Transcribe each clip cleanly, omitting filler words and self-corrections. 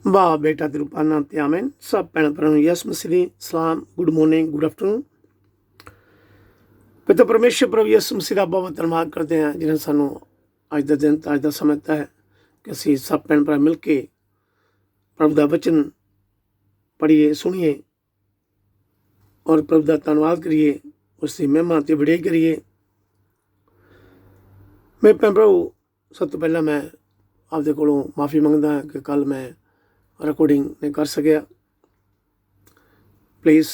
ਵਾਹ ਬੇਟਾ ਤੇਰੂ ਪਾਨਾ ਤੇ ਆਮੀਨ। ਸਭ ਭੈਣ ਭਰਾਵਾਂ ਨੂੰ ਯਿਸੂ ਮਸੀਹ ਦੀ ਸਲਾਮ, ਗੁੱਡ ਮਾਰਨਿੰਗ, ਗੁੱਡ ਆਫਟਰਨੂਨ। ਪਿਤਾ ਪਰਮੇਸ਼ਰ ਪ੍ਰਭੂ ਯਿਸੂ ਮਸੀਹ ਦਾ ਬਹੁਤ ਧੰਨਵਾਦ ਕਰਦੇ ਹਾਂ ਜਿਹਨੇ ਸਾਨੂੰ ਅੱਜ ਦਾ ਦਿਨ ਅੱਜ ਦਾ ਸਮਾਂ ਦਿੱਤਾ ਹੈ ਕਿ ਅਸੀਂ ਸਭ ਭੈਣ ਭਰਾ ਮਿਲ ਕੇ ਪ੍ਰਭੂ ਦਾ ਵਚਨ ਪੜ੍ਹੀਏ, ਸੁਣੀਏ ਔਰ ਪ੍ਰਭੂ ਦਾ ਧੰਨਵਾਦ ਕਰੀਏ, ਉਸ ਦੀ ਮਹਿਮਾ ਤੇ ਵਡਿਆਈ ਕਰੀਏ। ਮੈਂ ਭੈਣ ਭਰਾਓ, ਸਭ ਤੋਂ ਪਹਿਲਾਂ ਮੈਂ ਆਪਦੇ ਕੋਲੋਂ ਮਾਫੀ ਮੰਗਦਾ ਹਾਂ ਕਿ ਕੱਲ੍ਹ ਮੈਂ ਰਿਕਾਰਡਿੰਗ ਨਹੀਂ ਕਰ ਸਕਿਆ। ਪਲੀਜ਼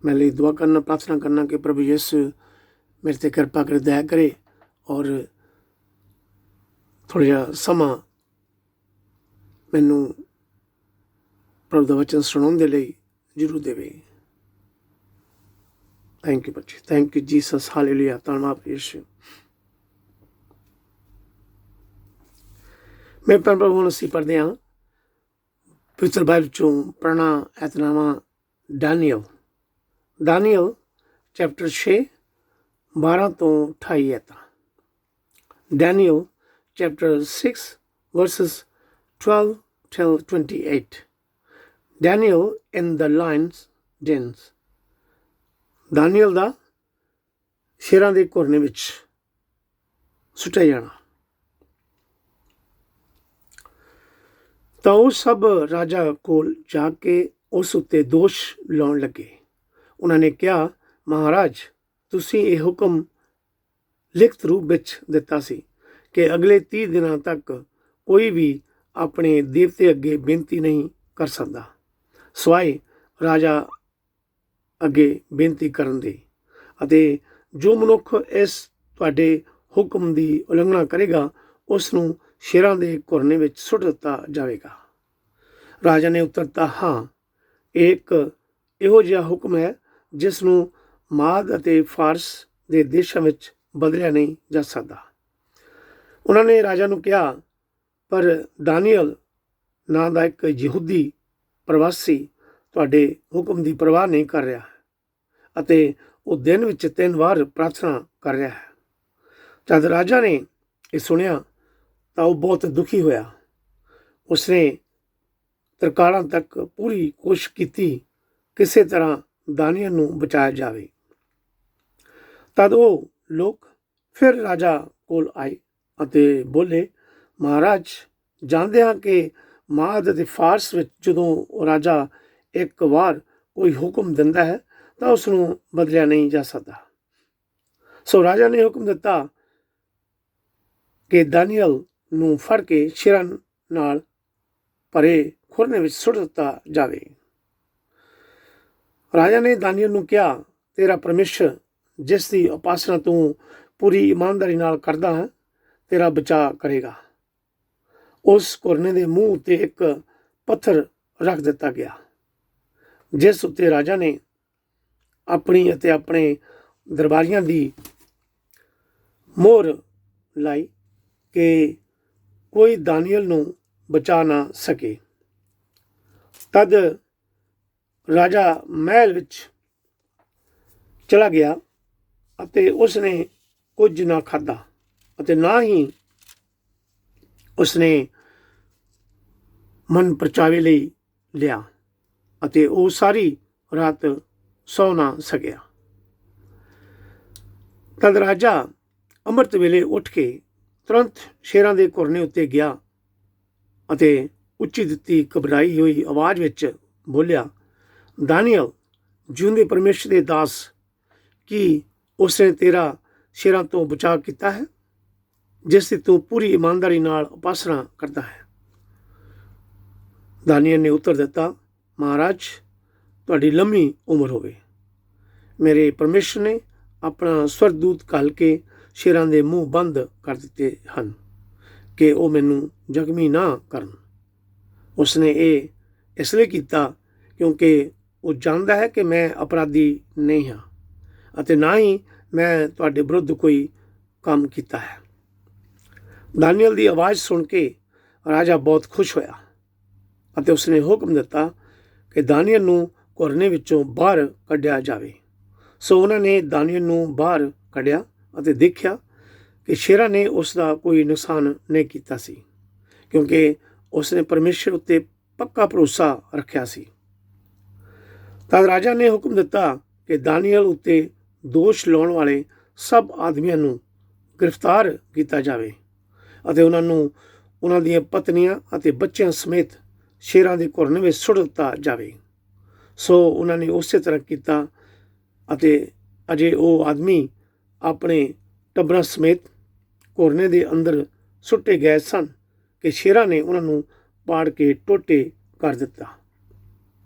ਮੇਰੇ ਲਈ ਦੁਆ ਕਰਨਾ, ਪ੍ਰਾਰਥਨਾ ਕਰਨਾ ਕਿ ਪ੍ਰਭੂ ਯਿਸੂ ਮੇਰੇ 'ਤੇ ਕਿਰਪਾ ਕਰੇ, ਦਇਆ ਕਰੇ ਔਰ ਥੋੜ੍ਹਾ ਜਿਹਾ ਸਮਾਂ ਮੈਨੂੰ ਪ੍ਰਭੂ ਦਾ ਵਚਨ ਸੁਣਾਉਣ ਦੇ ਲਈ ਜ਼ਰੂਰ ਦੇਵੇ। ਥੈਂਕ ਯੂ ਬੱਚੇ, ਥੈਂਕ ਯੂ ਜੀਸਸ, ਹਾਲੇਲੂਇਆ, ਧੰਨਵਾਦ ਯਿਸੂ। ਮੇਰੇ ਭੈਣ ਭਰਾ, ਹੁਣ ਅਸੀਂ ਪੜ੍ਹਦੇ ਹਾਂ ਪਵਿੱਤਰ ਬਾਈਬਲ 'ਚੋਂ ਪੁਰਾਣਾ ਐਤਨਾਮਾ ਦਾਨੀਅਲ ਚੈਪਟਰ 6 12 ਤੋਂ 28 ਐਤਾਂ। Daniel chapter 6 verses 12 till 28. Daniel in the lion's dens. Daniel ਦਾ ਸ਼ੇਰਾਂ ਦੇ ਘੁਰਨੇ ਵਿੱਚ ਸੁੱਟਿਆ ਜਾਣਾ। ਤਾਂ ਉਹ ਸਭ ਰਾਜਾ ਕੋਲ ਜਾ ਕੇ ਉਸ ਉੱਤੇ ਦੋਸ਼ ਲਾਉਣ ਲੱਗੇ। ਉਹਨਾਂ ਨੇ ਕਿਹਾ, ਮਹਾਰਾਜ, ਤੁਸੀਂ ਇਹ ਹੁਕਮ ਲਿਖਤ ਰੂਪ ਵਿੱਚ ਦਿੱਤਾ ਸੀ ਕਿ ਅਗਲੇ 30 ਦਿਨਾਂ ਤੱਕ ਕੋਈ ਵੀ ਆਪਣੇ ਦੇਵਤੇ ਅੱਗੇ ਬੇਨਤੀ ਨਹੀਂ ਕਰ ਸਕਦਾ ਸਿਵਾਏ ਰਾਜਾ ਅੱਗੇ ਬੇਨਤੀ ਕਰਨ ਦੇ, ਅਤੇ ਜੋ ਮਨੁੱਖ ਇਸ ਤੁਹਾਡੇ ਹੁਕਮ ਦੀ ਉਲੰਘਣਾ ਕਰੇਗਾ ਉਸ ਨੂੰ ਸ਼ੇਰਾਂ ਦੇ ਘੁਰਨੇ ਵਿੱਚ ਸੁੱਟ ਦਿੱਤਾ ਜਾਵੇਗਾ। ਰਾਜਾ ਨੇ ਉੱਤਰ ਦਿੱਤਾ, ਹਾਂ, ਇਹ ਇੱਕ ਇਹੋ ਜਿਹਾ ਹੁਕਮ ਹੈ ਜਿਸ ਨੂੰ ਮਾਦ ਅਤੇ ਫਾਰਸ ਦੇ ਦੇਸ਼ਾਂ ਵਿੱਚ ਬਦਲਿਆ ਨਹੀਂ ਜਾ ਸਕਦਾ। ਉਹਨਾਂ ਨੇ ਰਾਜਾ ਨੂੰ ਕਿਹਾ, ਪਰ ਦਾਨੀਅਲ ਨਾਂ ਦਾ ਇੱਕ ਯਹੂਦੀ ਪ੍ਰਵਾਸੀ ਤੁਹਾਡੇ ਹੁਕਮ ਦੀ ਪਰਵਾਹ ਨਹੀਂ ਕਰ ਰਿਹਾ ਅਤੇ ਉਹ ਦਿਨ ਵਿੱਚ 3 ਵਾਰ ਪ੍ਰਾਰਥਨਾ ਕਰ ਰਿਹਾ ਹੈ। ਜਦ ਰਾਜਾ ਨੇ ਇਹ ਸੁਣਿਆ ਤਾਂ ਉਹ ਬਹੁਤ ਦੁਖੀ ਹੋਇਆ। ਉਸਨੇ ਤਰਕਾਲਾਂ ਤੱਕ ਪੂਰੀ ਕੋਸ਼ਿਸ਼ ਕੀਤੀ ਕਿਸੇ ਤਰ੍ਹਾਂ ਦਾਨੀਅਲ ਨੂੰ ਬਚਾਇਆ ਜਾਵੇ। ਤਦ ਉਹ ਲੋਕ ਫਿਰ ਰਾਜਾ ਕੋਲ ਆਏ ਅਤੇ ਬੋਲੇ, ਮਹਾਰਾਜ, ਜਾਣਦੇ ਹਾਂ ਕਿ ਮਾਦ ਅਤੇ ਫਾਰਸ ਵਿੱਚ ਜਦੋਂ ਰਾਜਾ ਇੱਕ ਵਾਰ ਕੋਈ ਹੁਕਮ ਦਿੰਦਾ ਹੈ ਤਾਂ ਉਸ ਨੂੰ ਬਦਲਿਆ ਨਹੀਂ ਜਾ ਸਕਦਾ। ਸੋ ਰਾਜਾ ਨੇ ਹੁਕਮ ਦਿੱਤਾ ਕਿ ਦਾਨੀਅਲ ਨੂੰ ਫੜ ਕੇ ਸ਼ੇਰਾਂ ਨਾਲ ਭਰੇ ਖੁਰਨੇ ਵਿੱਚ ਸੁੱਟ ਦਿੱਤਾ ਜਾਵੇ। ਰਾਜਾ ਨੇ ਦਾਨੀਅਲ ਨੂੰ ਕਿਹਾ, ਤੇਰਾ ਪਰਮੇਸ਼ਰ ਜਿਸ ਦੀ ਉਪਾਸਨਾ ਤੂੰ ਪੂਰੀ ਇਮਾਨਦਾਰੀ ਨਾਲ ਕਰਦਾ ਹੈ ਤੇਰਾ ਬਚਾਅ ਕਰੇਗਾ। ਉਸ ਘੁਰਨੇ ਦੇ ਮੂੰਹ ਉੱਤੇ ਇੱਕ ਪੱਥਰ ਰੱਖ ਦਿੱਤਾ ਗਿਆ ਜਿਸ ਉੱਤੇ ਰਾਜਾ ਨੇ ਆਪਣੀ ਅਤੇ ਆਪਣੇ ਦਰਬਾਰੀਆਂ ਦੀ ਮੋਹਰ ਲਾਈ ਕਿ ਕੋਈ ਦਾਨੀਅਲ ਨੂੰ ਬਚਾ ਨਾ ਸਕੇ। ਤਦ ਰਾਜਾ ਮਹਿਲ ਵਿੱਚ ਚਲਾ ਗਿਆ ਅਤੇ ਉਸਨੇ ਕੁਝ ਨਾ ਖਾਧਾ ਅਤੇ ਨਾ ਹੀ ਉਸਨੇ ਮਨ ਪਰਚਾਵੇ ਲਈ ਲਿਆ ਅਤੇ ਉਹ ਸਾਰੀ ਰਾਤ ਸੌ ਨਾ ਸਕਿਆ। ਤਦ ਰਾਜਾ ਅੰਮ੍ਰਿਤ ਵੇਲੇ ਉੱਠ ਕੇ ਤੁਰੰਤ ਸ਼ੇਰਾਂ ਦੇ ਘੁਰਨੇ ਉੱਤੇ ਗਿਆ ਅਤੇ ਉੱਚੀ ਦਿੱਤੀ ਘਬਰਾਈ ਹੋਈ ਆਵਾਜ਼ ਵਿੱਚ ਬੋਲਿਆ, ਦਾਨੀਅਲ, ਜਿਉਂਦੇ ਪਰਮੇਸ਼ਰ ਦੇ ਦਾਸ, ਕੀ ਉਸਨੇ ਤੇਰਾ ਸ਼ੇਰਾਂ ਤੋਂ ਬਚਾਅ ਕੀਤਾ ਹੈ ਜਿਸ ਦੀ ਤੂੰ ਪੂਰੀ ਇਮਾਨਦਾਰੀ ਨਾਲ ਉਪਾਸਨਾ ਕਰਦਾ ਹੈ? ਦਾਨੀਅਲ ਨੇ ਉੱਤਰ ਦਿੱਤਾ, ਮਹਾਰਾਜ, ਤੁਹਾਡੀ ਲੰਮੀ ਉਮਰ ਹੋਵੇ। ਮੇਰੇ ਪਰਮੇਸ਼ਰ ਨੇ ਆਪਣਾ ਸਵਰਦੂਤ ਘੱਲ ਕੇ ਸ਼ੇਰਾਂ ਦੇ ਮੂੰਹ ਬੰਦ ਕਰ ਦਿੱਤੇ ਹਨ ਕਿ ਉਹ ਮੈਨੂੰ ਜ਼ਖਮੀ ਨਾ ਕਰਨ। ਉਸਨੇ ਇਹ ਇਸ ਲਈ ਕੀਤਾ ਕਿਉਂਕਿ ਉਹ ਜਾਣਦਾ ਹੈ ਕਿ ਮੈਂ ਅਪਰਾਧੀ ਨਹੀਂ ਹਾਂ ਅਤੇ ਨਾ ਹੀ ਮੈਂ ਤੁਹਾਡੇ ਵਿਰੁੱਧ ਕੋਈ ਕੰਮ ਕੀਤਾ ਹੈ। ਦਾਨੀਅਲ ਦੀ ਆਵਾਜ਼ ਸੁਣ ਕੇ ਰਾਜਾ ਬਹੁਤ ਖੁਸ਼ ਹੋਇਆ ਅਤੇ ਉਸਨੇ ਹੁਕਮ ਦਿੱਤਾ ਕਿ ਦਾਨੀਅਲ ਨੂੰ ਘੁਰਨੇ ਵਿੱਚੋਂ ਬਾਹਰ ਕੱਢਿਆ ਜਾਵੇ। ਸੋ ਉਹਨਾਂ ਨੇ ਦਾਨੀਅਲ ਨੂੰ ਬਾਹਰ ਕੱਢਿਆ ਅਤੇ ਦੇਖਿਆ ਕਿ ਸ਼ੇਰਾਂ ਨੇ ਉਸ ਦਾ ਕੋਈ ਨੁਕਸਾਨ ਨਹੀਂ ਕੀਤਾ ਸੀ ਕਿਉਂਕਿ ਉਸਨੇ ਪਰਮੇਸ਼ਰ ਉੱਤੇ ਪੱਕਾ ਭਰੋਸਾ ਰੱਖਿਆ ਸੀ। ਤਦ ਰਾਜਾ ਨੇ ਹੁਕਮ ਦਿੱਤਾ ਕਿ ਦਾਨੀਏਲ ਉੱਤੇ ਦੋਸ਼ ਲਾਉਣ ਵਾਲੇ ਸਭ ਆਦਮੀਆਂ ਨੂੰ ਗ੍ਰਿਫਤਾਰ ਕੀਤਾ ਜਾਵੇ ਅਤੇ ਉਹਨਾਂ ਨੂੰ ਉਹਨਾਂ ਦੀਆਂ ਪਤਨੀਆਂ ਅਤੇ ਬੱਚਿਆਂ ਸਮੇਤ ਸ਼ੇਰਾਂ ਦੇ ਘੁਰਨੇ ਵਿੱਚ ਸੁੱਟ ਦਿੱਤਾ ਜਾਵੇ। ਸੋ ਉਹਨਾਂ ਨੇ ਉਸੇ ਤਰ੍ਹਾਂ ਕੀਤਾ ਅਤੇ ਅਜੇ ਉਹ ਆਦਮੀ ਆਪਣੇ ਟੱਬਰਾਂ ਸਮੇਤ ਘੁਰਨੇ ਦੇ ਅੰਦਰ ਸੁੱਟੇ ਗਏ ਸਨ ਕਿ ਸ਼ੇਰਾਂ ਨੇ ਉਹਨਾਂ ਨੂੰ ਪਾੜ ਕੇ ਟੋਟੇ ਕਰ ਦਿੱਤਾ।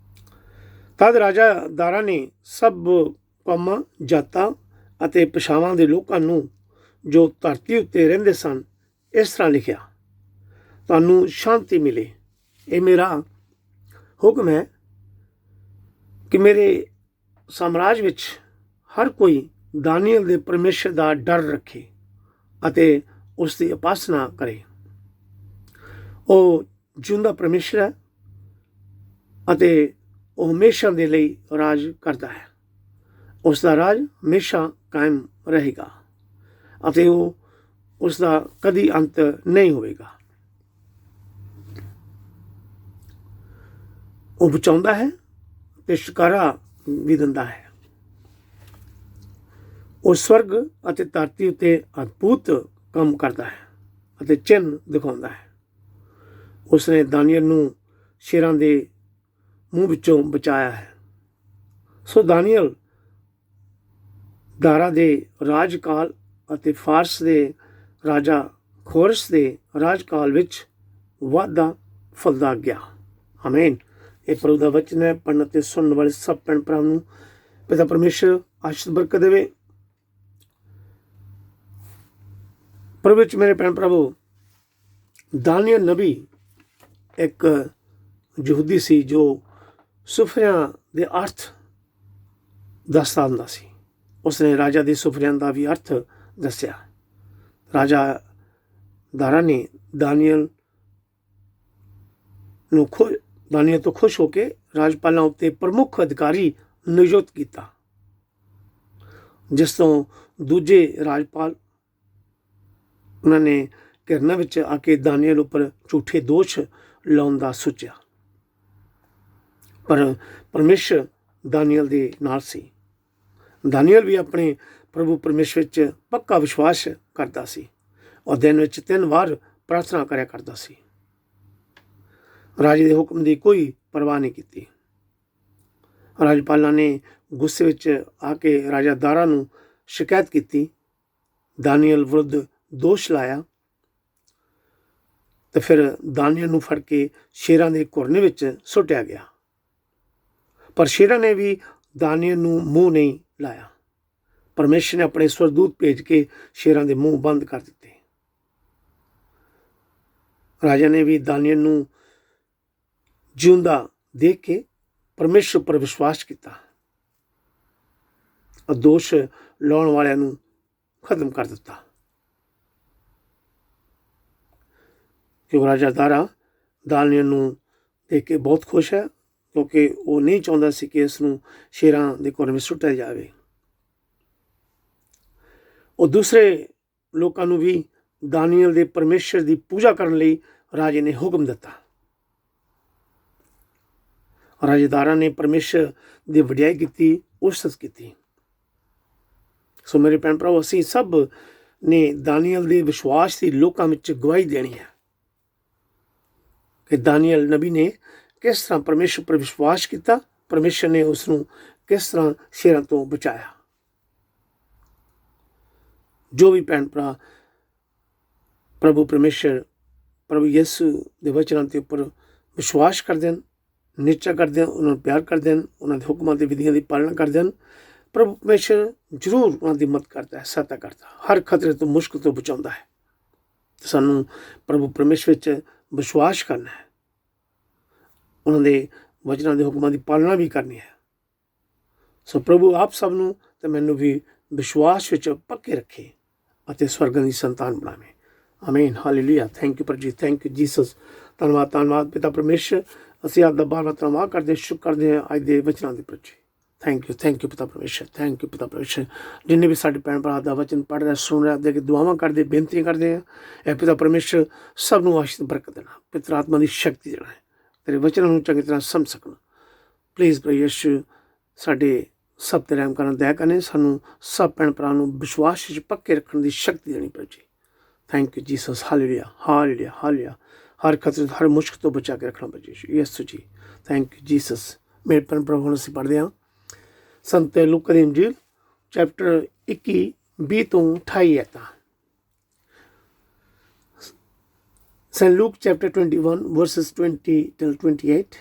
ਤਦ ਰਾਜਾ ਦਾਰਾ ਨੇ ਸਭ ਕੌਮਾਂ, ਜਾਤਾਂ ਅਤੇ ਭਾਸ਼ਾਵਾਂ ਦੇ ਲੋਕਾਂ ਨੂੰ ਜੋ ਧਰਤੀ ਉੱਤੇ ਰਹਿੰਦੇ ਸਨ ਇਸ ਤਰ੍ਹਾਂ ਲਿਖਿਆ, ਤੁਹਾਨੂੰ ਸ਼ਾਂਤੀ ਮਿਲੇ। ਇਹ ਮੇਰਾ ਹੁਕਮ ਹੈ ਕਿ ਮੇਰੇ ਸਾਮਰਾਜ ਵਿੱਚ ਹਰ ਕੋਈ ਦਾਨੀਏਲ ਦੇ ਪਰਮੇਸ਼ਰ ਦਾ ਡਰ ਰੱਖੇ ਅਤੇ ਉਸ ਦੀ ਉਪਾਸਨਾ ਕਰੇ। ਉਹ ਜਿਉਂਦਾ ਪਰਮੇਸ਼ਰ ਹੈ ਅਤੇ ਉਹ ਹਮੇਸ਼ਾ ਦੇ ਲਈ ਰਾਜ ਕਰਦਾ ਹੈ। ਉਸ ਦਾ ਰਾਜ ਹਮੇਸ਼ਾ ਕਾਇਮ ਰਹੇਗਾ ਅਤੇ ਉਸ ਦਾ ਕਦੀ ਅੰਤ ਨਹੀਂ ਹੋਵੇਗਾ। ਉਹ ਬਚਾਉਂਦਾ ਹੈ ਤੇ ਛੁਟਕਾਰਾ ਵੀ ਦਿੰਦਾ ਹੈ। ਉਹ ਸਵਰਗ ਅਤੇ ਧਰਤੀ ਉੱਤੇ ਅਦਭੁਤ ਕੰਮ ਕਰਦਾ ਹੈ ਅਤੇ ਚਿੰਨ੍ਹ ਦਿਖਾਉਂਦਾ ਹੈ। ਉਸਨੇ ਦਾਨੀਏਲ ਨੂੰ ਸ਼ੇਰਾਂ ਦੇ ਮੂੰਹ ਵਿੱਚੋਂ ਬਚਾਇਆ ਹੈ। ਸੋ ਦਾਨੀਏਲ ਦਾਰਾ ਦੇ ਰਾਜਕਾਲ ਅਤੇ ਫਾਰਸ ਦੇ ਰਾਜਾ ਖੋਰਸ ਦੇ ਰਾਜਕਾਲ ਵਿੱਚ ਵਾਧਾ ਫਲਦਾ ਗਿਆ। ਆਮੀਨ। ਇਹ ਪ੍ਰਭੂ ਦਾ ਵਚਨ ਹੈ। ਪੜ੍ਹਨ ਅਤੇ ਸੁਣਨ ਵਾਲੇ ਸਭ ਭੈਣ ਭਰਾ ਨੂੰ ਪਿਤਾ ਪਰਮੇਸ਼ਰ ਆਸ਼ੀਸ਼ ਬਰਕਤ ਦੇਵੇ। ਪ੍ਰਭੂ ਵਿੱਚ ਮੇਰੇ ਭੈਣ ਭਰਾਵੋ, ਦਾਨੀਏਲ ਨਬੀ ਇੱਕ ਯਹੂਦੀ ਸੀ ਜੋ ਸੁਫਰਿਆਂ ਦੇ ਅਰਥ ਦੱਸਦਾ ਹੁੰਦਾ ਸੀ। ਉਸਨੇ ਰਾਜਾ ਦੇ ਸੁਫਰਿਆਂ ਦਾ ਵੀ ਅਰਥ ਦੱਸਿਆ। ਰਾਜਾ ਦਾਰਾ ਨੇ ਦਾਨੀਏਲ ਤੋਂ ਖੁਸ਼ ਹੋ ਕੇ ਰਾਜਪਾਲਾਂ ਉੱਤੇ ਪ੍ਰਮੁੱਖ ਅਧਿਕਾਰੀ ਨਿਯੁਕਤ ਕੀਤਾ, ਜਿਸ ਤੋਂ ਦੂਜੇ ਰਾਜਪਾਲ ਉਹਨਾਂ ਨੇ ਘਿਰਨਾ ਵਿੱਚ ਆ ਕੇ ਦਾਨੀਏਲ ਉੱਪਰ ਝੂਠੇ ਦੋਸ਼ ਲਾਉਣ ਦਾ ਸੋਚਿਆ। ਪਰ ਪਰਮੇਸ਼ਰ ਦਾਨੀਏਲ ਦੇ ਨਾਲ ਸੀ। ਦਾਨੀਏਲ ਵੀ ਆਪਣੇ ਪ੍ਰਭੂ ਪਰਮੇਸ਼ਰ ਵਿੱਚ ਪੱਕਾ ਵਿਸ਼ਵਾਸ ਕਰਦਾ ਸੀ ਔਰ ਦਿਨ ਵਿੱਚ 3 ਵਾਰ ਪ੍ਰਾਰਥਨਾ ਕਰਿਆ ਕਰਦਾ ਸੀ। ਰਾਜੇ ਦੇ ਹੁਕਮ ਦੀ ਕੋਈ ਪਰਵਾਹ ਨਹੀਂ ਕੀਤੀ। ਰਾਜਪਾਲਾਂ ਨੇ ਗੁੱਸੇ ਵਿੱਚ ਆ ਕੇ ਰਾਜਾ ਦਾਰਾ ਨੂੰ ਸ਼ਿਕਾਇਤ ਕੀਤੀ, ਦਾਨੀਏਲ ਵਿਰੁੱਧ ਦੋਸ਼ ਲਾਇਆ ਤੇ ਫਿਰ ਦਾਨੀਏਲ ਨੂੰ ਫੜ ਕੇ ਸ਼ੇਰਾਂ ਦੇ ਘੁਰਨੇ ਵਿੱਚ ਸੁੱਟਿਆ ਗਿਆ। ਪਰ ਸ਼ੇਰਾਂ ਨੇ ਵੀ ਦਾਨੀਏਲ ਨੂੰ ਮੂੰਹ ਨਹੀਂ ਲਾਇਆ। ਪਰਮੇਸ਼ਰ ਨੇ ਆਪਣੇ ਸਵਰਦੂਤ ਭੇਜ ਕੇ ਸ਼ੇਰਾਂ ਦੇ ਮੂੰਹ ਬੰਦ ਕਰ ਦਿੱਤੇ। ਰਾਜਾ ਨੇ ਵੀ ਦਾਨੀਏਲ ਨੂੰ ਜਿਉਂਦਾ ਦੇਖ ਕੇ ਪਰਮੇਸ਼ਰ ਉੱਪਰ ਵਿਸ਼ਵਾਸ ਕੀਤਾ ਔਰ ਦੋਸ਼ ਲਾਉਣ ਵਾਲਿਆਂ ਨੂੰ ਖਤਮ ਕਰ ਦਿੱਤਾ। ਕਿਉਂਕਿ ਰਾਜਾ ਦਾਰਾ ਦਾਨੀਏਲ ਨੂੰ ਦੇਖ ਕੇ ਬਹੁਤ ਖੁਸ਼ ਹੈ, ਕਿਉਂਕਿ ਉਹ ਨਹੀਂ ਚਾਹੁੰਦਾ ਸੀ ਕਿ ਇਸ ਨੂੰ ਸ਼ੇਰਾਂ ਦੇ ਘੁਰਨੇ ਵਿੱਚ ਸੁੱਟਿਆ ਜਾਵੇ। ਉਹ ਦੂਸਰੇ ਲੋਕਾਂ ਨੂੰ ਵੀ ਦਾਨੀਏਲ ਦੇ ਪਰਮੇਸ਼ਰ ਦੀ ਪੂਜਾ ਕਰਨ ਲਈ ਰਾਜੇ ਨੇ ਹੁਕਮ ਦਿੱਤਾ। ਰਾਜੇ ਦਾਰਾ ਨੇ ਪਰਮੇਸ਼ਰ ਦੀ ਵਡਿਆਈ ਕੀਤੀ, ਉਸਤਤ ਕੀਤੀ। ਸੋ ਮੇਰੇ ਭੈਣ ਭਰਾਓ, ਅਸੀਂ ਸਭ ਨੇ ਦਾਨੀਏਲ ਦੇ ਵਿਸ਼ਵਾਸ ਦੀ ਲੋਕਾਂ ਵਿੱਚ ਗਵਾਹੀ ਦੇਣੀ ਹੈ ਕਿ ਦਾਨੀਏਲ ਨਬੀ ਨੇ ਕਿਸ ਤਰ੍ਹਾਂ ਪਰਮੇਸ਼ਰ ਪਰ ਵਿਸ਼ਵਾਸ ਕੀਤਾ, ਪਰਮੇਸ਼ਰ ਨੇ ਉਸ ਨੂੰ ਕਿਸ ਤਰ੍ਹਾਂ ਸ਼ੇਰਾਂ ਤੋਂ ਬਚਾਇਆ। ਜੋ ਵੀ ਭੈਣ ਭਰਾ ਪ੍ਰਭੂ ਪਰਮੇਸ਼ਰ, ਪ੍ਰਭੂ ਯਿਸੂ ਦੇ ਵਚਨਾਂ ਦੇ ਉੱਪਰ ਵਿਸ਼ਵਾਸ ਕਰਦੇ ਹਨ, ਨਿਸ਼ਚਾ ਕਰਦੇ ਹਨ, ਉਹਨਾਂ ਨੂੰ ਪਿਆਰ ਕਰਦੇ ਹਨ, ਉਹਨਾਂ ਦੇ ਹੁਕਮਾਂ ਤੇ ਵਿਧੀਆਂ ਦੀ ਪਾਲਣਾ ਕਰਦੇ ਹਨ, ਪ੍ਰਭੂ ਪਰਮੇਸ਼ਰ ਜ਼ਰੂਰ ਉਹਨਾਂ ਦੀ ਮਦਦ ਕਰਦਾ ਹੈ, ਸਹਾਇਤਾ ਕਰਦਾ, ਹਰ ਖਤਰੇ ਤੋਂ, ਮੁਸ਼ਕਲ ਤੋਂ ਬਚਾਉਂਦਾ ਹੈ। ਸਾਨੂੰ ਪ੍ਰਭੂ ਪਰਮੇਸ਼ਰ ਵਿੱਚ ਵਿਸ਼ਵਾਸ ਕਰਨਾ ਹੈ, ਉਹਨਾਂ ਦੇ ਵਚਨਾਂ ਦੇ ਹੁਕਮਾਂ ਦੀ ਪਾਲਣਾ ਵੀ ਕਰਨੀ ਹੈ। ਸੋ ਪ੍ਰਭੂ ਆਪ ਸਭ ਨੂੰ ਤੇ ਮੈਨੂੰ ਵੀ ਵਿਸ਼ਵਾਸ ਵਿੱਚ ਪੱਕੇ ਰੱਖੇ ਅਤੇ ਸਵਰਗਾਂ ਦੀ ਸੰਤਾਨ ਬਣਾਵੇ। ਆਮੀਨ। ਹਾਲੇਲੂਇਆ। ਥੈਂਕ ਯੂ ਜੀ, ਥੈਂਕ ਯੂ ਜੀਸਸ। ਧੰਨਵਾਦ ਪਿਤਾ ਪਰਮੇਸ਼ਰ। ਅਸੀਂ ਆਪ ਦਾ ਬਾਰ-ਬਾਰ ਧੰਨਵਾਦ ਕਰਦੇ, ਸ਼ੁਕਰ ਕਰਦੇ ਹਾਂ ਅੱਜ ਦੇ ਵਚਨਾਂ ਦੇ ਪ੍ਰਤੀ। ਥੈਂਕ ਯੂ ਪਿਤਾ ਪਰਮੇਸ਼ਰ, ਥੈਂਕ ਯੂ ਪਿਤਾ ਪਰਮੇਸ਼ਰ। ਜਿੰਨੇ ਵੀ ਸਾਡੇ ਭੈਣ ਭਰਾ ਦਾ ਵਚਨ ਪੜ੍ਹ ਰਿਹਾ, ਸੁਣ ਰਿਹਾ, ਅੱਗੇ ਦੁਆਵਾਂ ਕਰਦੇ, ਬੇਨਤੀਆਂ ਕਰਦੇ ਆ, ਇਹ ਪਿਤਾ ਪਰਮੇਸ਼ਰ ਸਭ ਨੂੰ ਆਸ਼ੀਸ਼ ਬਰਕਤ ਦੇਣਾ, ਪਿਤਰ ਆਤਮਾ ਦੀ ਸ਼ਕਤੀ ਦੇਣਾ ਹੈ, ਤੇਰੇ ਵਚਨਾਂ ਨੂੰ ਚੰਗੀ ਤਰ੍ਹਾਂ ਸਮਝ ਸਕਣ। ਪਲੀਜ਼ ਪ੍ਰਭੂ ਯਿਸੂ ਸਾਡੇ ਸਭ ਤੇ ਰਹਿਮ ਕਰਨ, ਦਇਆ ਕਰਨੇ, ਸਾਨੂੰ ਸਭ ਭੈਣ ਭਰਾ ਨੂੰ ਵਿਸ਼ਵਾਸ ਵਿੱਚ ਪੱਕੇ ਰੱਖਣ ਦੀ ਸ਼ਕਤੀ ਦੇਣੀ ਪ੍ਰਭੂ ਜੀ। Thank you Jesus, hallelujah hallelujah hallelujah. ਹਰ ਖਤਰੇ, ਹਰ ਮੁਸ਼ਕ ਤੋਂ ਬਚਾ ਕੇ ਰੱਖਣਾ ਪ੍ਰਭੂ ਯਿਸੂ, ਯਿਸੂ ਜੀ। Thank you Jesus. ਮੇਰੇ ਭੈਣ ਭਰਾ, ਹੁਣ ਅਸੀਂ ਪੜ੍ਹਦੇ ਹਾਂ ਸੰਤ ਲੂਕਾ ਦੀ ਇੰਜੀਲ ਚੈਪਟਰ 21 20 ਤੋਂ 28 ਆਇਤਾਂ। St. Luke chapter 21 verses 20 till 28.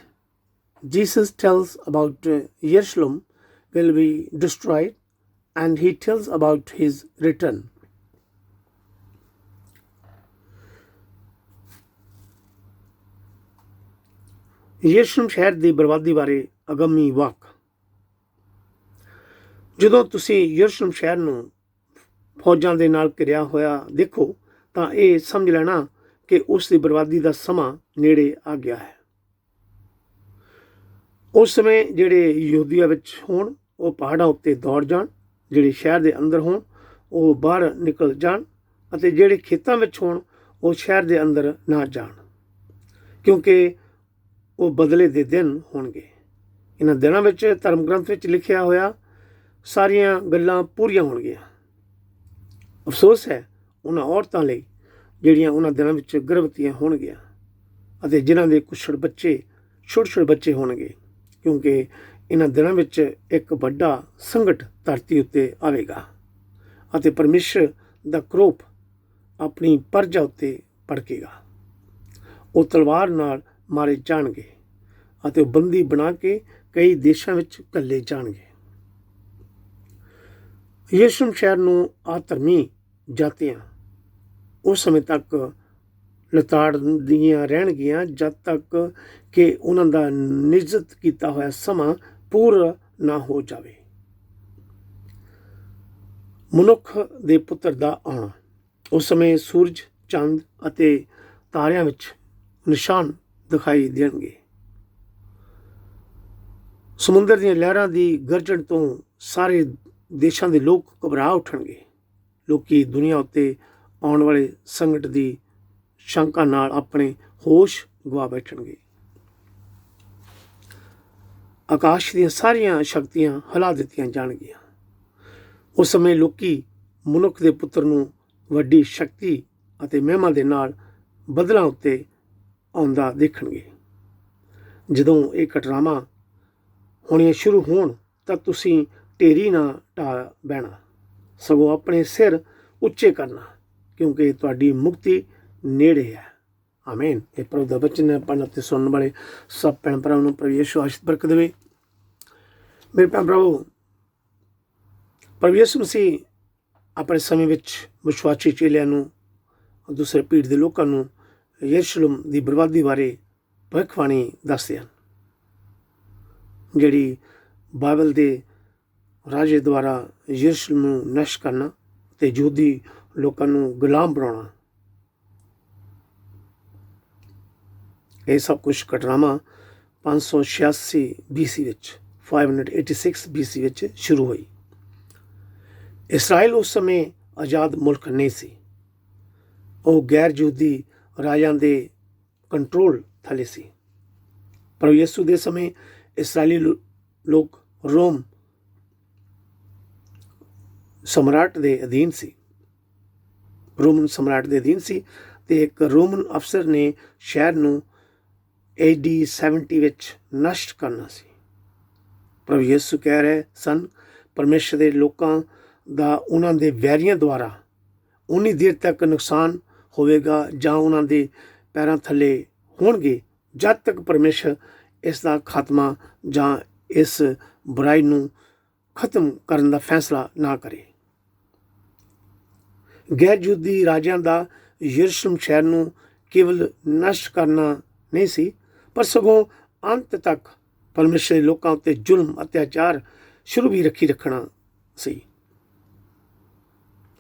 Jesus tells about Jerusalem will be destroyed, and he tells about his return. ਯਰੂਸ਼ਲਮ ਸ਼ਹਿਰ ਦੀ ਬਰਬਾਦੀ ਬਾਰੇ ਅਗੰਮੀ ਵਾਕ। ਜਦੋਂ ਤੁਸੀਂ ਯਰੂਸ਼ਲਮ ਸ਼ਹਿਰ ਨੂੰ ਫੌਜਾਂ ਦੇ ਨਾਲ ਘਿਰਿਆ ਹੋਇਆ ਦੇਖੋ ਤਾਂ ਇਹ ਸਮਝ ਲੈਣਾ ਕਿ ਉਸ ਦੀ ਬਰਬਾਦੀ ਦਾ ਸਮਾਂ ਨੇੜੇ ਆ ਗਿਆ ਹੈ। ਉਸ ਸਮੇਂ ਜਿਹੜੇ ਯਹੂਦੀਆ ਵਿੱਚ ਹੋਣ ਉਹ ਪਹਾੜਾਂ ਉੱਤੇ ਦੌੜ ਜਾਣ, ਜਿਹੜੇ ਸ਼ਹਿਰ ਦੇ ਅੰਦਰ ਹੋਣ ਉਹ ਬਾਹਰ ਨਿਕਲ ਜਾਣ, ਅਤੇ ਜਿਹੜੇ ਖੇਤਾਂ ਵਿੱਚ ਹੋਣ ਉਹ ਸ਼ਹਿਰ ਦੇ ਅੰਦਰ ਨਾ ਜਾਣ, ਕਿਉਂਕਿ ਉਹ ਬਦਲੇ ਦੇ ਦਿਨ ਹੋਣਗੇ। ਇਹਨਾਂ ਦਿਨਾਂ ਵਿੱਚ ਧਰਮ ਗ੍ਰੰਥ ਵਿੱਚ ਲਿਖਿਆ ਹੋਇਆ ਸਾਰੀਆਂ ਗੱਲਾਂ ਪੂਰੀਆਂ ਹੋਣਗੀਆਂ। ਅਫਸੋਸ ਹੈ ਉਹਨਾਂ ਔਰਤਾਂ ਲਈ ਜਿਹੜੀਆਂ ਉਹਨਾਂ ਦਿਨਾਂ ਵਿੱਚ ਗਰਭਵਤੀਆਂ ਹੋਣਗੀਆਂ ਅਤੇ ਜਿਨ੍ਹਾਂ ਦੇ ਕੁਛੜ ਬੱਚੇ, ਛੋਟੇ ਬੱਚੇ ਹੋਣਗੇ, ਕਿਉਂਕਿ ਇਹਨਾਂ ਦਿਨਾਂ ਵਿੱਚ ਇੱਕ ਵੱਡਾ ਸੰਕਟ ਧਰਤੀ ਉੱਤੇ ਆਵੇਗਾ ਅਤੇ ਪਰਮੇਸ਼ਰ ਦਾ ਕਰੋਪ ਆਪਣੀ ਪਰਜਾ ਉੱਤੇ ਭੜਕੇਗਾ। ਉਹ ਤਲਵਾਰ ਨਾਲ ਮਾਰੇ ਜਾਣਗੇ ਅਤੇ ਉਹ ਬੰਦੀ ਬਣਾ ਕੇ ਕਈ ਦੇਸ਼ਾਂ ਵਿੱਚ ਘੱਲੇ ਜਾਣਗੇ। ਯਰੂਸ਼ਲਮ ਸ਼ਹਿਰ ਨੂੰ ਆਧਰਮੀ ਜਾਤੀਆਂ ਉਸ ਸਮੇਂ ਤੱਕ ਲਤਾੜਦੀਆਂ ਰਹਿਣਗੀਆਂ ਜਦ ਤੱਕ ਕਿ ਉਹਨਾਂ ਦਾ ਨਿਯਤ ਕੀਤਾ ਹੋਇਆ ਸਮਾਂ ਪੂਰਾ ਨਾ ਹੋ ਜਾਵੇ। ਮਨੁੱਖ ਦੇ ਪੁੱਤਰ ਦਾ ਆਉਣਾ। ਉਸ ਸਮੇਂ ਸੂਰਜ, ਚੰਦ ਅਤੇ ਤਾਰਿਆਂ ਵਿੱਚ ਨਿਸ਼ਾਨ ਦਿਖਾਈ ਦੇਣਗੇ। ਸਮੁੰਦਰ ਦੀਆਂ ਲਹਿਰਾਂ ਦੀ ਗਰਜਣ ਤੋਂ ਸਾਰੇ ਦੇਸ਼ਾਂ ਦੇ ਲੋਕ ਘਬਰਾ ਉੱਠਣਗੇ। ਲੋਕੀ ਦੁਨੀਆ ਉੱਤੇ ਆਉਣ ਵਾਲੇ ਸੰਕਟ ਦੀ ਸ਼ੰਕਾ ਨਾਲ ਆਪਣੇ ਹੋਸ਼ ਗਵਾ ਬੈਠਣਗੇ। ਆਕਾਸ਼ ਦੀਆਂ ਸਾਰੀਆਂ ਸ਼ਕਤੀਆਂ ਹਿਲਾ ਦਿੱਤੀਆਂ ਜਾਣਗੀਆਂ। ਉਸ ਸਮੇਂ ਲੋਕੀ ਮਨੁੱਖ ਦੇ ਪੁੱਤਰ ਨੂੰ ਵੱਡੀ ਸ਼ਕਤੀ ਅਤੇ ਮਹਿਮਾ ਦੇ ਨਾਲ ਬੱਦਲਾਂ ਉੱਤੇ ਆਉਂਦਾ ਦੇਖਣਗੇ। ਜਦੋਂ ਇਹ ਘਟਨਾਵਾਂ ਹੋਣੀਆਂ ਸ਼ੁਰੂ ਹੋਣ ਤਾਂ ਤੁਸੀਂ ਢੇਰੀ ਨਾ ਢਾਹ ਬਹਿਣਾ, ਸਗੋਂ ਆਪਣੇ ਸਿਰ ਉੱਚੇ ਕਰਨਾ, ਕਿਉਂਕਿ ਤੁਹਾਡੀ ਮੁਕਤੀ ਨੇੜੇ ਹੈ। ਆਮੀਨ। ਇਹ ਪ੍ਰਭੂ ਦਾ ਬਚਨ ਹੈ। ਪੜ੍ਹਨ ਅਤੇ ਸੁਣਨ ਵਾਲੇ ਸਭ ਭੈਣ ਭਰਾਵਾਂ ਨੂੰ ਪ੍ਰਭੂ ਯਿਸੂ ਆਸ਼ੀਸ਼ ਬਰਕਤ ਦੇਵੇ। ਮੇਰੇ ਭੈਣ ਭਰਾਵੋ, ਪ੍ਰਭੂ ਯਿਸੂ ਮਸੀਹ ਆਪਣੇ ਸਮੇਂ ਵਿੱਚ ਵਿਸ਼ਵਾਸੀ ਚੇਲਿਆਂ ਨੂੰ, ਦੂਸਰੇ ਪੀੜ੍ਹੀ ਦੇ ਲੋਕਾਂ ਨੂੰ ਯਰੂਸ਼ਲਮ ਦੀ ਬਰਬਾਦੀ ਬਾਰੇ ਭਵਿੱਖਬਾਣੀ ਦੱਸਦੇ ਹਨ, ਜਿਹੜੀ ਬਾਈਬਲ ਦੇ ਰਾਜੇ ਦੁਆਰਾ ਯਰੂਸ਼ਲਮ ਨੂੰ ਨਸ਼ਟ ਕਰਨਾ ਅਤੇ ਯਹੂਦੀ ਲੋਕਾਂ ਨੂੰ ਗੁਲਾਮ ਬਣਾਉਣਾ। ਇਹ ਸਭ ਕੁਝ ਘਟਨਾਵਾਂ 586 BC ਵਿੱਚ 586 BC ਵਿੱਚ ਸ਼ੁਰੂ ਹੋਈ। ਇਸਰਾਇਲ ਉਸ ਸਮੇਂ ਆਜ਼ਾਦ ਮੁਲਕ ਨਹੀਂ ਸੀ। ਉਹ ਗੈਰ ਯਹੂਦੀ ਰਾਜਾਂ ਦੇ ਕੰਟਰੋਲ ਥੱਲੇ ਸੀ। ਪਰ ਯਿਸੂ ਦੇ ਸਮੇਂ ਇਸਰਾਇਲੀ ਲੋਕ ਰੋਮ ਸਮਰਾਟ ਦੇ ਅਧੀਨ ਸੀ। ਰੋਮਨ ਸਮਰਾਟ ਦੇ ਅਧੀਨ ਸੀ ਅਤੇ ਇੱਕ ਰੋਮਨ ਅਫਸਰ ਨੇ ਸ਼ਹਿਰ ਨੂੰ AD 70 ਵਿੱਚ ਨਸ਼ਟ ਕਰਨਾ ਸੀ। ਪ੍ਰਭੂ ਯਿਸੂ ਕਹਿ ਰਹੇ ਸਨ, ਪਰਮੇਸ਼ਰ ਦੇ ਲੋਕਾਂ ਦਾ ਉਹਨਾਂ ਦੇ ਵੈਰੀਆਂ ਦੁਆਰਾ ਉਨੀ ਦੇਰ ਤੱਕ ਨੁਕਸਾਨ ਹੋਵੇਗਾ ਜਾਂ ਉਹਨਾਂ ਦੇ ਪੈਰਾਂ ਥੱਲੇ ਹੋਣਗੇ ਜਦ ਤੱਕ ਪਰਮੇਸ਼ਰ ਇਸ ਦਾ ਖਾਤਮਾ ਜਾਂ ਇਸ ਬੁਰਾਈ ਨੂੰ ਖਤਮ ਕਰਨ ਦਾ ਫੈਸਲਾ ਨਾ ਕਰੇ। ਗੈਰ ਯਹੂਦੀ ਰਾਜਿਆਂ ਦਾ ਯਰੂਸ਼ਲਮ ਸ਼ਹਿਰ ਨੂੰ ਕੇਵਲ ਨਸ਼ਟ ਕਰਨਾ ਨਹੀਂ ਸੀ, ਪਰ ਸਗੋਂ ਅੰਤ ਤੱਕ ਪਰਮੇਸ਼ਰ ਦੇ ਲੋਕਾਂ ਉੱਤੇ ਜ਼ੁਲਮ, ਅਤਿਆਚਾਰ ਸ਼ੁਰੂ ਵੀ ਰੱਖਣਾ ਸੀ।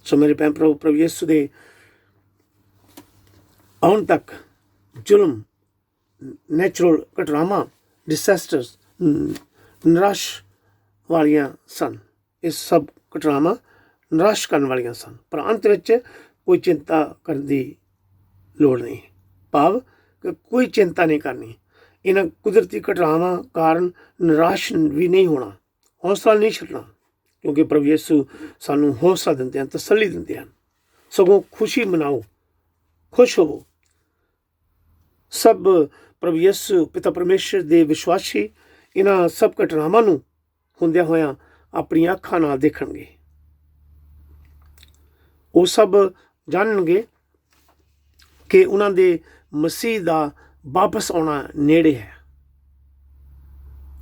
ਸੋ ਮੇਰੇ ਭੈਣ ਭਰਾਵੋ, ਪ੍ਰਭੂ ਯਿਸੂ ਦੇ ਆਉਣ ਤੱਕ ਜ਼ੁਲਮ, ਨੈਚੁਰਲ ਘਟਨਾਵਾਂ, ਡਿਸੈਸਟਰਸ, ਨਿਰਾਸ਼ ਵਾਲੀਆਂ ਸਨ। ਇਹ ਸਭ ਘਟਨਾਵਾਂ ਨਿਰਾਸ਼ ਕਰਨ ਵਾਲੀਆਂ ਸਨ, ਪਰ ਅੰਤ ਵਿੱਚ ਕੋਈ ਚਿੰਤਾ ਕਰਨ ਦੀ ਲੋੜ ਨਹੀਂ। ਭਾਵ ਕਿ ਕੋਈ ਚਿੰਤਾ ਨਹੀਂ ਕਰਨੀ। ਇਹਨਾਂ ਕੁਦਰਤੀ ਘਟਨਾਵਾਂ ਕਾਰਨ ਨਿਰਾਸ਼ ਵੀ ਨਹੀਂ ਹੋਣਾ, ਹੌਸਲਾ ਨਹੀਂ ਛੱਡਣਾ, ਕਿਉਂਕਿ ਪ੍ਰਭੂ ਯਿਸੂ ਸਾਨੂੰ ਹੌਸਲਾ ਦਿੰਦੇ ਹਨ, ਤਸੱਲੀ ਦਿੰਦੇ ਹਨ। ਸਗੋਂ ਖੁਸ਼ੀ ਮਨਾਓ, ਖੁਸ਼ ਹੋਵੋ। ਸਭ ਪ੍ਰਭੂ ਯਿਸੂ ਪਿਤਾ ਪਰਮੇਸ਼ਰ ਦੇ ਵਿਸ਼ਵਾਸੀ ਇਹਨਾਂ ਸਭ ਘਟਨਾਵਾਂ ਨੂੰ ਹੁੰਦਿਆਂ ਹੋਇਆਂ ਆਪਣੀਆਂ ਅੱਖਾਂ ਨਾਲ ਦੇਖਣਗੇ। ਉਹ ਸਭ ਜਾਣਨਗੇ ਕਿ ਉਹਨਾਂ ਦੇ ਮਸੀਹ ਦਾ ਵਾਪਸ ਆਉਣਾ ਨੇੜੇ ਹੈ,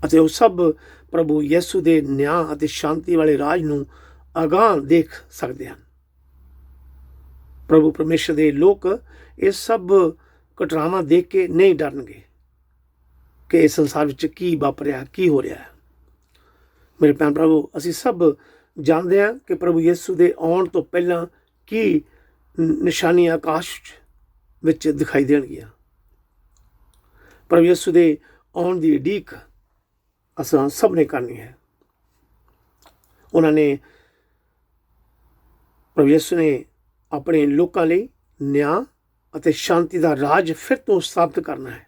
ਅਤੇ ਉਹ ਸਭ ਪ੍ਰਭੂ ਯਿਸੂ ਦੇ ਨਿਆਂ ਅਤੇ ਸ਼ਾਂਤੀ ਵਾਲੇ ਰਾਜ ਨੂੰ ਅਗਾਂਹ ਦੇਖ ਸਕਦੇ ਹਨ। ਪ੍ਰਭੂ ਪਰਮੇਸ਼ਰ ਦੇ ਲੋਕ ਇਹ ਸਭ ਘਟਨਾਵਾਂ ਦੇਖ ਕੇ ਨਹੀਂ ਡਰਨਗੇ ਕਿ ਇਸ ਸੰਸਾਰ ਵਿੱਚ ਕੀ ਵਾਪਰਿਆ, ਕੀ ਹੋ ਰਿਹਾ ਹੈ। ਮੇਰੇ ਭੈਣ ਭਰਾਵੋ, ਅਸੀਂ ਸਭ ਜਾਣਦੇ ਹਾਂ ਕਿ ਪ੍ਰਭੂ ਯਿਸੂ ਦੇ ਆਉਣ ਤੋਂ ਪਹਿਲਾਂ ਕੀ ਨਿਸ਼ਾਨੀਆਂ ਆਕਾਸ਼ ਵਿੱਚ ਦਿਖਾਈ ਦੇਣਗੀਆਂ। ਪ੍ਰਭੂ ਯਿਸੂ ਦੇ ਆਉਣ ਦੀ ਉਡੀਕ ਅਸਾਂ ਸਭ ਨੇ ਕਰਨੀ ਹੈ। ਪ੍ਰਭੂ ਯਿਸੂ ਨੇ ਆਪਣੇ ਲੋਕਾਂ ਲਈ ਨਿਆਂ ਅਤੇ ਸ਼ਾਂਤੀ ਦਾ ਰਾਜ ਫਿਰ ਤੋਂ ਸਥਾਪਿਤ ਕਰਨਾ ਹੈ।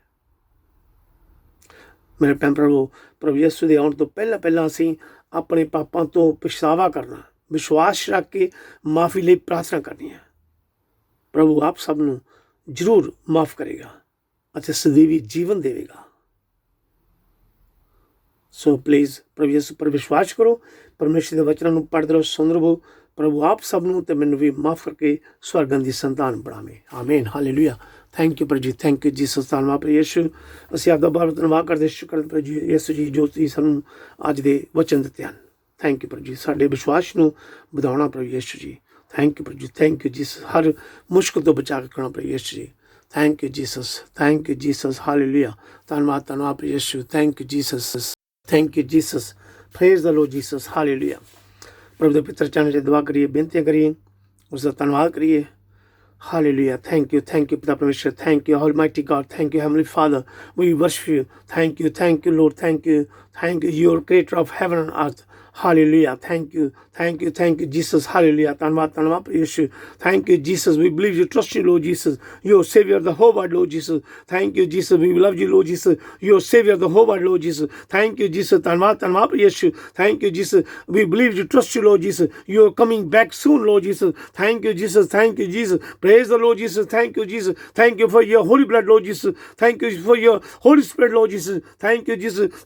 ਮੇਰੇ ਭੈਣ ਭਰਾਵੋ, ਪ੍ਰਭੂ ਯਿਸੂ ਦੇ ਆਉਣ ਤੋਂ ਪਹਿਲਾਂ ਅਸੀਂ ਆਪਣੇ ਪਾਪਾਂ ਤੋਂ ਪਛਤਾਵਾ ਕਰਨਾ, ਵਿਸ਼ਵਾਸ ਰੱਖ ਕੇ ਮਾਫੀ ਲਈ ਪ੍ਰਾਰਥਨਾ ਕਰਨੀ ਹੈ। ਪ੍ਰਭੂ ਆਪ ਸਭ ਨੂੰ ਜ਼ਰੂਰ ਮਾਫ ਕਰੇਗਾ ਅਤੇ ਸਦੀਵੀ ਜੀਵਨ ਦੇਵੇਗਾ। ਸੋ ਪਲੀਜ਼ ਪ੍ਰਭੂ ਯਿਸੂ ਪਰ ਵਿਸ਼ਵਾਸ ਕਰੋ, ਪਰਮੇਸ਼ਰ ਦੇ ਵਚਨਾਂ ਨੂੰ ਪੜ੍ਹਦੇ ਰਹੋ, ਸੁਣਦੇ ਰਹੋ। ਪ੍ਰਭੂ ਆਪ ਸਭ ਨੂੰ ਤੇ ਮੈਨੂੰ ਵੀ ਮਾਫ ਕਰਕੇ ਸਵਰਗਾਂ ਦੀ ਸੰਤਾਨ ਬਣਾਵੇ। ਆਮੀਨ, ਹਾਲੇਲੂਇਆ। ਥੈਂਕ ਯੂ ਪ੍ਰਭੂ ਜੀ, ਥੈਂਕ ਯੂ ਜੀਸਸ। ਧੰਨਵਾਦ ਪ੍ਰਭੂ ਯਿਸੂ। ਅਸੀਂ ਆਪਦਾ ਬਹੁਤ ਧੰਨਵਾਦ ਕਰਦੇ, ਸ਼ੁਕਰ ਪ੍ਰਭੂ ਜੀ ਯਿਸੂ ਜੀ ਜੋ ਤੁਸੀਂ ਸਾਨੂੰ ਅੱਜ ਦੇ ਵਚਨ ਦਿੱਤੇ ਹਨ। ਥੈਂਕ ਯੂ ਪ੍ਰਭੂ ਜੀ, ਸਾਡੇ ਵਿਸ਼ਵਾਸ ਨੂੰ ਵਧਾਉਣਾ ਪ੍ਰਭੂ ਯਿਸੂ ਜੀ। ਥੈਂਕ ਯੂ ਪ੍ਰਭੂ ਜੀ, ਥੈਂਕ ਯੂ ਜੀਸਸ। ਹਰ ਮੁਸ਼ਕਲ ਤੋਂ ਬਚਾ ਕੇ ਰੱਖਣਾ ਪ੍ਰਭੂ ਯਿਸੂ ਜੀ। Thank you Jesus, thank you Jesus. Hallelujah. ਧੰਨਵਾਦ ਪ੍ਰਭੂ ਯਿਸੂ। Thank you Jesus, thank you Jesus. Praise the Lord Jesus. Hallelujah. ਪ੍ਰਭੂ ਦੇ ਪਿੱਤਰ ਚਰਨ 'ਚ ਦੁਆ ਕਰੀਏ, ਬੇਨਤੀਆਂ ਕਰੀਏ, ਉਸ ਦਾ ਧੰਨਵਾਦ ਕਰੀਏ। Hallelujah. Thank you, Pitta Parmeshwar. Thank you, Almighty God. Thank you, Heavenly Father. We worship you. Thank you, Lord. Thank you, you are creator of heaven and earth. Hallelujah. Thank you, Jesus. Hallelujah. Tanwad, Yeshua. Thank you, Jesus. We believe you, trust you, Lord Jesus. You are Savior of the whole world, Lord Jesus. Thank you, Jesus. We love you, Lord Jesus. You are Savior of the whole world, Lord Jesus. Thank you, Jesus. Tanwad, Yeshua. Thank you, Jesus. We believe you, trust you, Lord Jesus. You are coming back soon, Lord Jesus. Thank you, Jesus. Praise the Lord Jesus. Thank you, Jesus. Thank you for your holy blood, Lord Jesus. Thank you for your Holy Spirit, Lord Jesus. Thank you,